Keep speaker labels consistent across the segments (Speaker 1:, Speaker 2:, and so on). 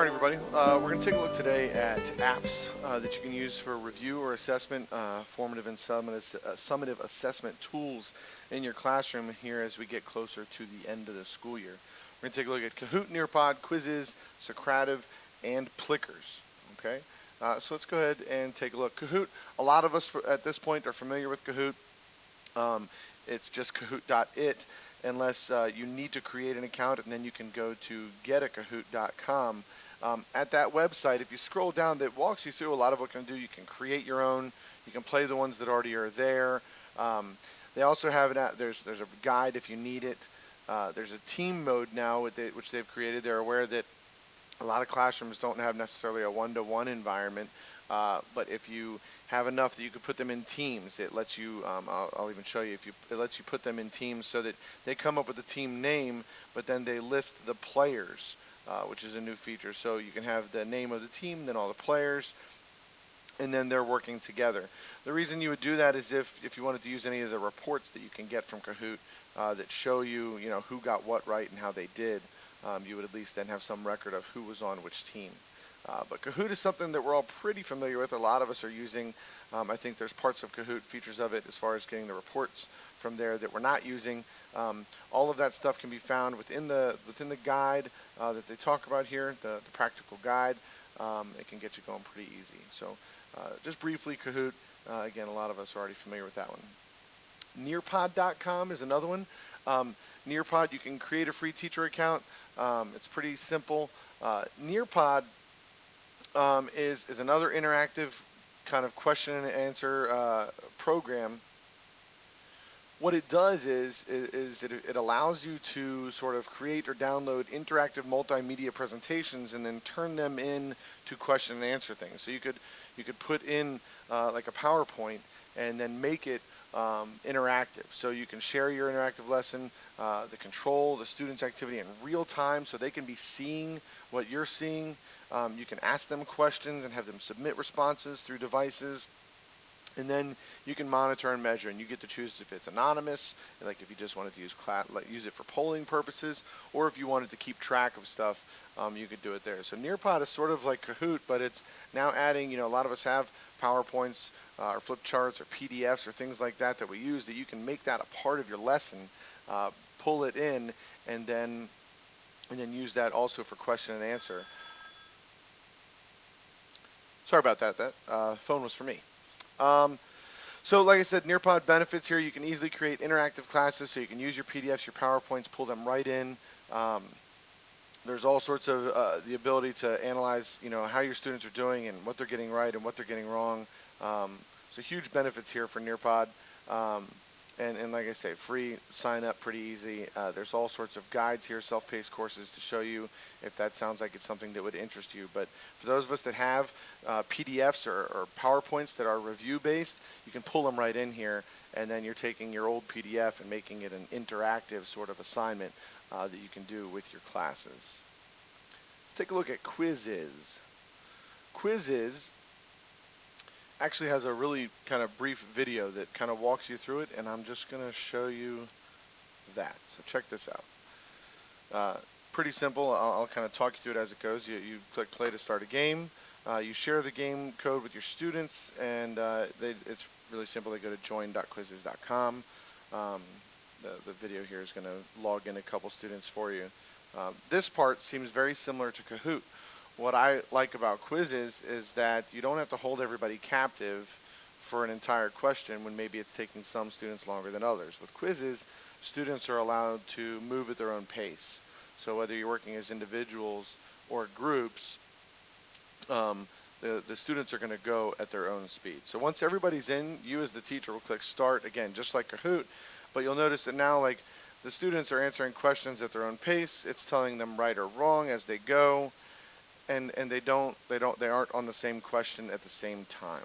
Speaker 1: Alright everybody, we're going to take a look today at apps that you can use for review or assessment, formative and summative assessment tools in your classroom here as we get closer to the end of the school year. We're going to take a look at Kahoot, Nearpod, Quizizz, Socrative, and Plickers. Okay, so let's go ahead and take a look. Kahoot, a lot of us at this point are familiar with Kahoot. It's just Kahoot.it unless you need to create an account, and then you can go to getaKahoot.com. At that website, if you scroll down, that walks you through a lot of what you can do. You can create your own. You can play the ones that already are there. They also have it at, there's a guide if you need it. There's a team mode now which they've created. They're aware that a lot of classrooms don't have necessarily a one-to-one environment, but if you have enough that you could put them in teams, it lets you, I'll even show you, it lets you put them in teams so that they come up with a team name, but then they list the players, which is a new feature. So you can have the name of the team, then all the players, and then they're working together. The reason you would do that is if you wanted to use any of the reports that you can get from Kahoot that show you, who got what right and how they did. You would at least then have some record of who was on which team. But Kahoot is something that we're all pretty familiar with. A lot of us are using. I think there's parts of Kahoot, features of it, as far as getting the reports from there that we're not using. All of that stuff can be found within the guide that they talk about here, the practical guide. It can get you going pretty easy. So just briefly, Kahoot, again, a lot of us are already familiar with that one. Nearpod.com is another one. Nearpod, you can create a free teacher account. It's pretty simple. Nearpod is another interactive kind of question and answer program. What it does is it allows you to sort of create or download interactive multimedia presentations and then turn them in to question and answer things. So you could put in like a PowerPoint and then make it interactive. So you can share your interactive lesson, the student's activity in real time so they can be seeing what you're seeing. You can ask them questions and have them submit responses through devices. And then you can monitor and measure, and you get to choose if it's anonymous, like if you just wanted to use it for polling purposes, or if you wanted to keep track of stuff, you could do it there. So Nearpod is sort of like Kahoot, but it's now adding, a lot of us have PowerPoints or flip charts or PDFs or things like that we use, that you can make that a part of your lesson, pull it in, and then use that also for question and answer. Sorry about that. That phone was for me. So like I said, Nearpod benefits here. You can easily create interactive classes, so you can use your PDFs, your PowerPoints, pull them right in. There's all sorts of the ability to analyze, how your students are doing and what they're getting right and what they're getting wrong. So huge benefits here for Nearpod. And like I say, free, sign up, pretty easy. There's all sorts of guides here, self-paced courses to show you if that sounds like it's something that would interest you. But for those of us that have PDFs or PowerPoints that are review-based, you can pull them right in here, and then you're taking your old PDF and making it an interactive sort of assignment that you can do with your classes. Let's take a look at Quizizz. Quizizz actually has a really kind of brief video that kind of walks you through it, and I'm just going to show you that. So check this out. Pretty simple. I'll kind of talk you through it as it goes. You click play to start a game. You share the game code with your students, and it's really simple. They go to join.quizizz.com. The video here is going to log in a couple students for you. This part seems very similar to Kahoot. What I like about Quizizz is that you don't have to hold everybody captive for an entire question when maybe it's taking some students longer than others. With Quizizz, students are allowed to move at their own pace. So whether you're working as individuals or groups, the students are going to go at their own speed. So once everybody's in, you as the teacher will click start, again, just like Kahoot, but you'll notice that now, like, the students are answering questions at their own pace. It's telling them right or wrong as they go. And they aren't on the same question at the same time.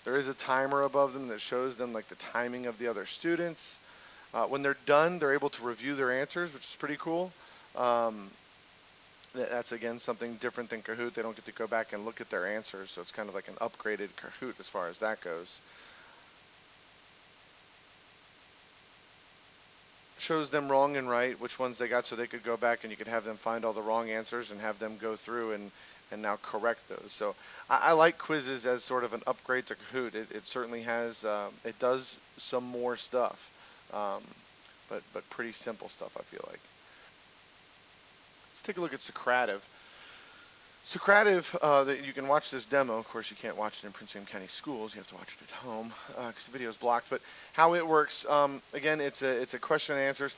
Speaker 1: There is a timer above them that shows them like the timing of the other students. When they're done, they're able to review their answers, which is pretty cool. That's again something different than Kahoot. They don't get to go back and look at their answers, so it's kind of like an upgraded Kahoot as far as that goes. shows them wrong and right, which ones they got, so they could go back and you could have them find all the wrong answers and have them go through and now correct those. So I like Quizizz as sort of an upgrade to Kahoot. It certainly has, it does some more stuff, um, but pretty simple stuff, I feel like. Let's take a look at Socrative. Socrative, you can watch this demo. Of course, you can't watch it in Prince William County schools. You have to watch it at home because the video is blocked. But how it works, again, it's a question and answer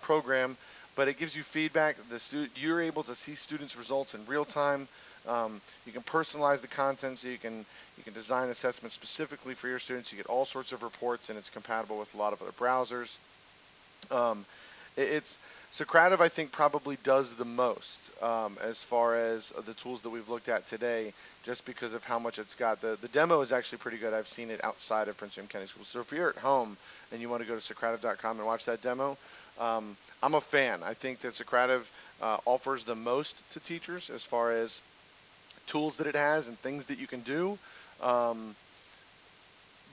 Speaker 1: program, but it gives you feedback. You're able to see students' results in real time. You can personalize the content, so you can design assessments specifically for your students. You get all sorts of reports, and it's compatible with a lot of other browsers. Um, it's Socrative, I think, probably does the most as far as the tools that we've looked at today, just because of how much it's got. The demo is actually pretty good. I've seen it outside of Prince William County Schools. So if you're at home and you want to go to Socrative.com and watch that demo, I'm a fan. I think that Socrative offers the most to teachers as far as tools that it has and things that you can do. Um,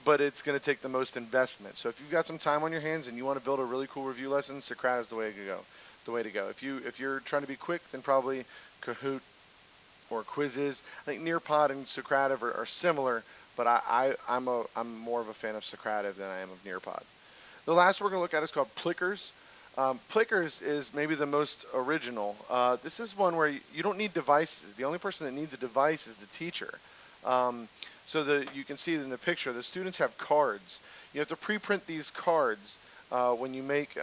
Speaker 1: but it's going to take the most investment. So if you've got some time on your hands and you want to build a really cool review lesson, Socrative is the way to go. The way to go. If you're trying to be quick, then probably Kahoot or Quizizz. I think Nearpod and Socrative are similar, but I'm more of a fan of Socrative than I am of Nearpod. The last we're going to look at is called Plickers. Plickers is maybe the most original. This is one where you don't need devices. The only person that needs a device is the teacher. Um, so you can see in the picture, the students have cards. You have to pre-print these cards when you make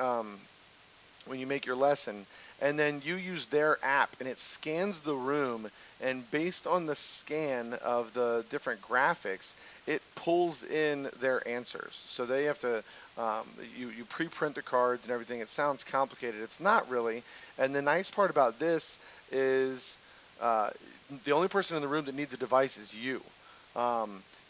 Speaker 1: your lesson, and then you use their app, and it scans the room, and based on the scan of the different graphics, it pulls in their answers. So they have to, you pre-print the cards and everything. It sounds complicated. It's not really. And the nice part about this is uh, the only person in the room that needs a device is you.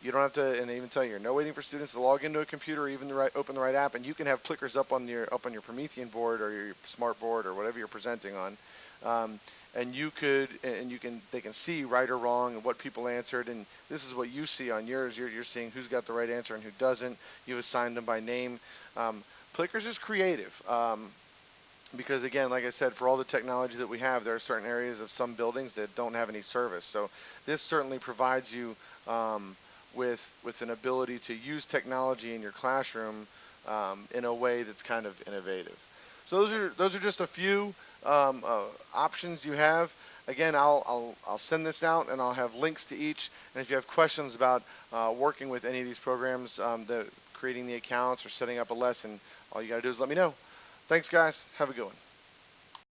Speaker 1: You don't have to, and I even tell you, you're no waiting for students to log into a computer or even open the right app, and you can have Plickers up on your Promethean board or your smart board or whatever you're presenting on, and they can see right or wrong and what people answered, and this is what you see on yours. You're seeing who's got the right answer and who doesn't. You've assigned them by name. Plickers is creative. Because again, like I said, for all the technology that we have, there are certain areas of some buildings that don't have any service. So this certainly provides you with an ability to use technology in your classroom in a way that's kind of innovative. So those are just a few options you have. Again, I'll send this out and I'll have links to each. And if you have questions about working with any of these programs, creating the accounts or setting up a lesson, all you got to do is let me know. Thanks, guys. Have a good one.